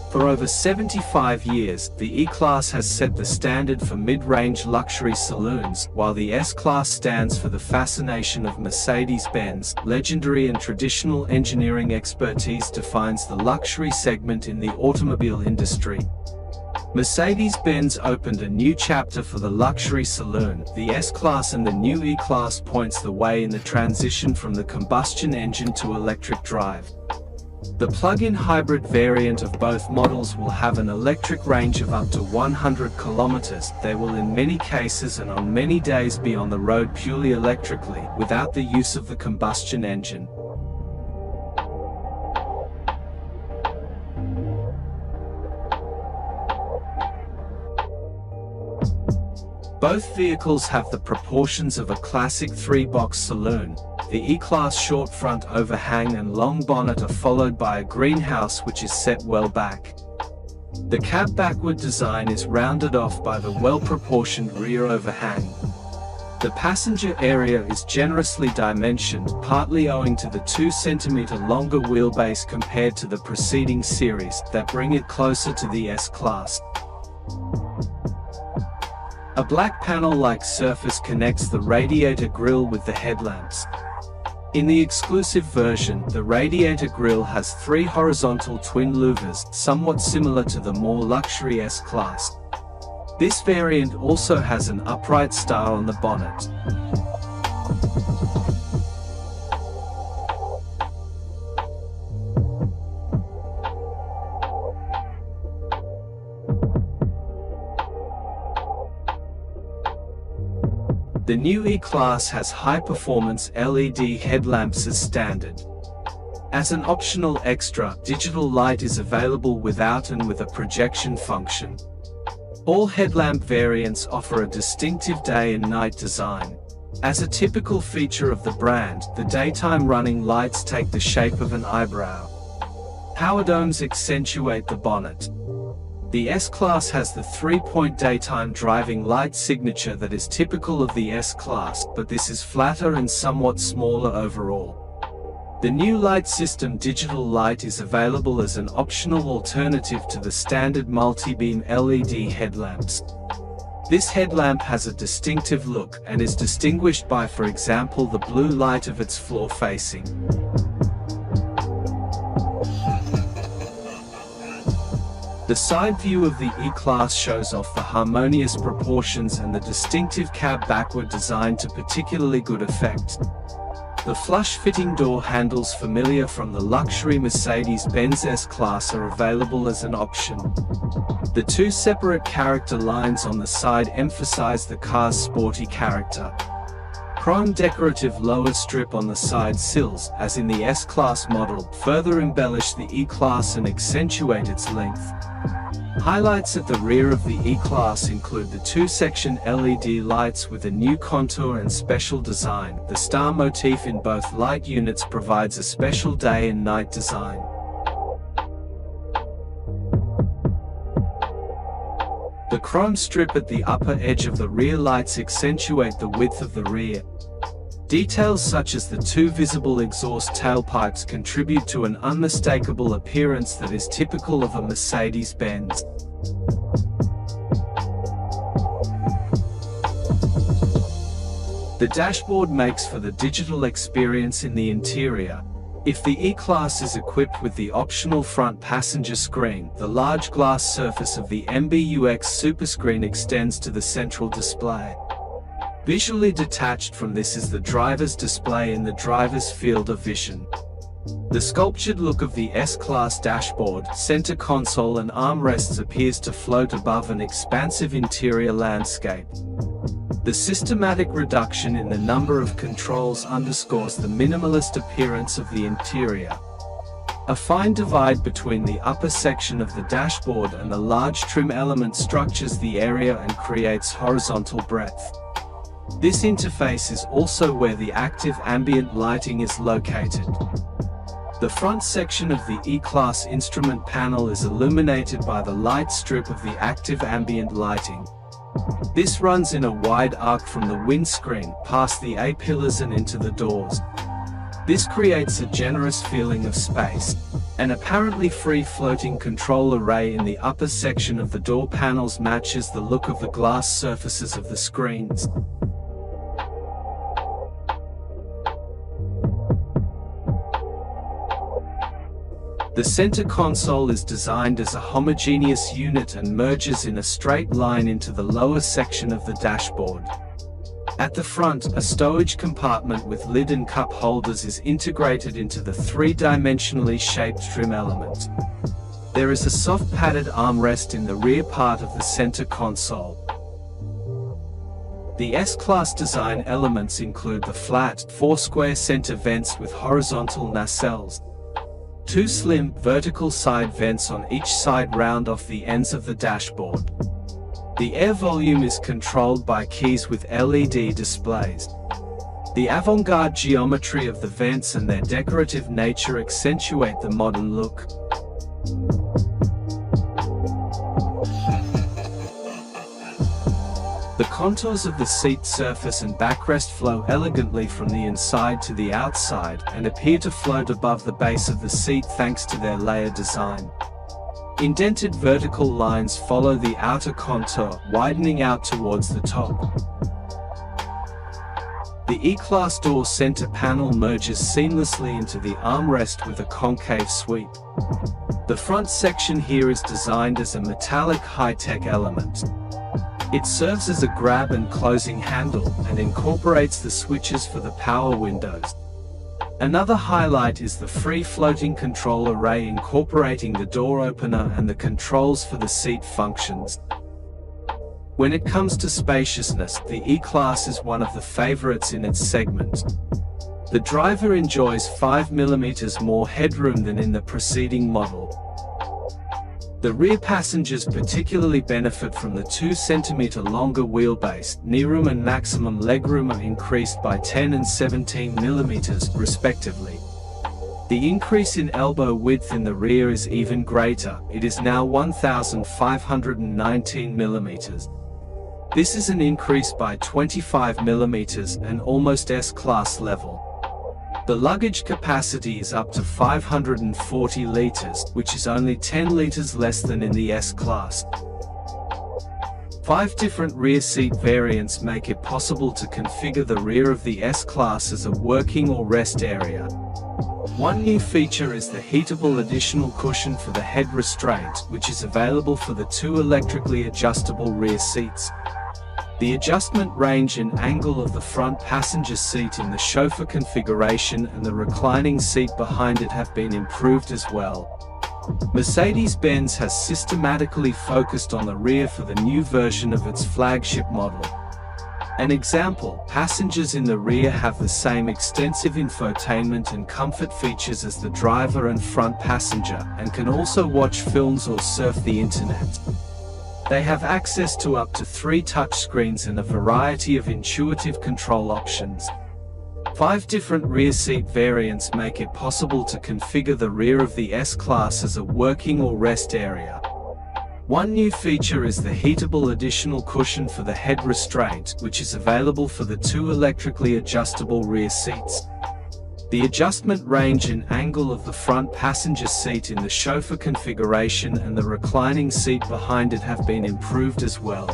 For over 75 years, the E-Class has set the standard for mid-range luxury saloons, while the S-Class stands for the fascination of Mercedes-Benz. Legendary and traditional engineering expertise defines the luxury segment in the automobile industry. Mercedes-Benz opened a new chapter for the luxury saloon. The S-Class and the new E-Class points the way in the transition from the combustion engine to electric drive. The plug-in hybrid variant of both models will have an electric range of up to 100 kilometers. They will in many cases and on many days be on the road purely electrically, without the use of the combustion engine. Both vehicles have the proportions of a classic three-box saloon. The E-Class short front overhang and long bonnet are followed by a greenhouse which is set well back. The cab backward design is rounded off by the well-proportioned rear overhang. The passenger area is generously dimensioned, partly owing to the 2 cm longer wheelbase compared to the preceding series, that bring it closer to the S-Class. A black panel-like surface connects the radiator grille with the headlamps. In the exclusive version, the radiator grille has 3 horizontal twin louvers, somewhat similar to the more luxury S-Class. This variant also has an upright star on the bonnet. The new E-Class has high-performance LED headlamps as standard. As an optional extra, digital light is available without and with a projection function. All headlamp variants offer a distinctive day and night design. As a typical feature of the brand, the daytime running lights take the shape of an eyebrow. Power domes accentuate the bonnet. The S-Class has the 3-point daytime driving light signature that is typical of the S-Class, but this is flatter and somewhat smaller overall. The new light system digital light is available as an optional alternative to the standard multi-beam LED headlamps. This headlamp has a distinctive look, and is distinguished by, for example, the blue light of its floor facing. The side view of the E-Class shows off the harmonious proportions and the distinctive cab backward design to particularly good effect. The flush-fitting door handles familiar from the luxury Mercedes-Benz S-Class are available as an option. The 2 separate character lines on the side emphasize the car's sporty character. Chrome decorative lower strip on the side sills, as in the S-Class model, further embellish the E-Class and accentuate its length. Highlights at the rear of the E-Class include the 2-section LED lights with a new contour and special design. The star motif in both light units provides a special day and night design. The chrome strip at the upper edge of the rear lights accentuate the width of the rear. Details such as the 2 visible exhaust tailpipes contribute to an unmistakable appearance that is typical of a Mercedes-Benz. The dashboard makes for the digital experience in the interior. If the E-Class is equipped with the optional front passenger screen, the large glass surface of the MBUX superscreen extends to the central display. Visually detached from this is the driver's display in the driver's field of vision. The sculptured look of the S-Class dashboard, center console and armrests appears to float above an expansive interior landscape. The systematic reduction in the number of controls underscores the minimalist appearance of the interior. A fine divide between the upper section of the dashboard and the large trim element structures the area and creates horizontal breadth. This interface is also where the active ambient lighting is located. The front section of the E-Class instrument panel is illuminated by the light strip of the active ambient lighting. This runs in a wide arc from the windscreen, past the A-pillars and into the doors. This creates a generous feeling of space. An apparently free-floating control array in the upper section of the door panels matches the look of the glass surfaces of the screens. The center console is designed as a homogeneous unit and merges in a straight line into the lower section of the dashboard. At the front, a stowage compartment with lid and cup holders is integrated into the three-dimensionally shaped trim element. There is a soft padded armrest in the rear part of the center console. The S-Class design elements include the flat, four-square center vents with horizontal nacelles. Two slim, vertical side vents on each side round off the ends of the dashboard. The air volume is controlled by keys with LED displays. The avant-garde geometry of the vents and their decorative nature accentuate the modern look. The contours of the seat surface and backrest flow elegantly from the inside to the outside and appear to float above the base of the seat thanks to their layer design. Indented vertical lines follow the outer contour, widening out towards the top. The E-Class door center panel merges seamlessly into the armrest with a concave sweep. The front section here is designed as a metallic high-tech element. It serves as a grab and closing handle and incorporates the switches for the power windows. Another highlight is the free-floating control array incorporating the door opener and the controls for the seat functions. When it comes to spaciousness, the E-Class is one of the favorites in its segment. The driver enjoys 5 mm more headroom than in the preceding model. The rear passengers particularly benefit from the 2 cm longer wheelbase. Knee-room and maximum legroom are increased by 10 and 17 mm, respectively. The increase in elbow width in the rear is even greater. It is now 1,519 mm. This is an increase by 25 mm and almost S-Class level. The luggage capacity is up to 540 liters, which is only 10 liters less than in the S-Class. 5 different rear seat variants make it possible to configure the rear of the S-Class as a working or rest area. One new feature is the heatable additional cushion for the head restraint, which is available for the 2 electrically adjustable rear seats. The adjustment range and angle of the front passenger seat in the chauffeur configuration and the reclining seat behind it have been improved as well. Mercedes-Benz has systematically focused on the rear for the new version of its flagship model. An example, passengers in the rear have the same extensive infotainment and comfort features as the driver and front passenger, and can also watch films or surf the internet. They have access to up to 3 touchscreens and a variety of intuitive control options. 5 different rear seat variants make it possible to configure the rear of the S-Class as a working or rest area. One new feature is the heatable additional cushion for the head restraint, which is available for the 2 electrically adjustable rear seats. The adjustment range and angle of the front passenger seat in the chauffeur configuration and the reclining seat behind it have been improved as well.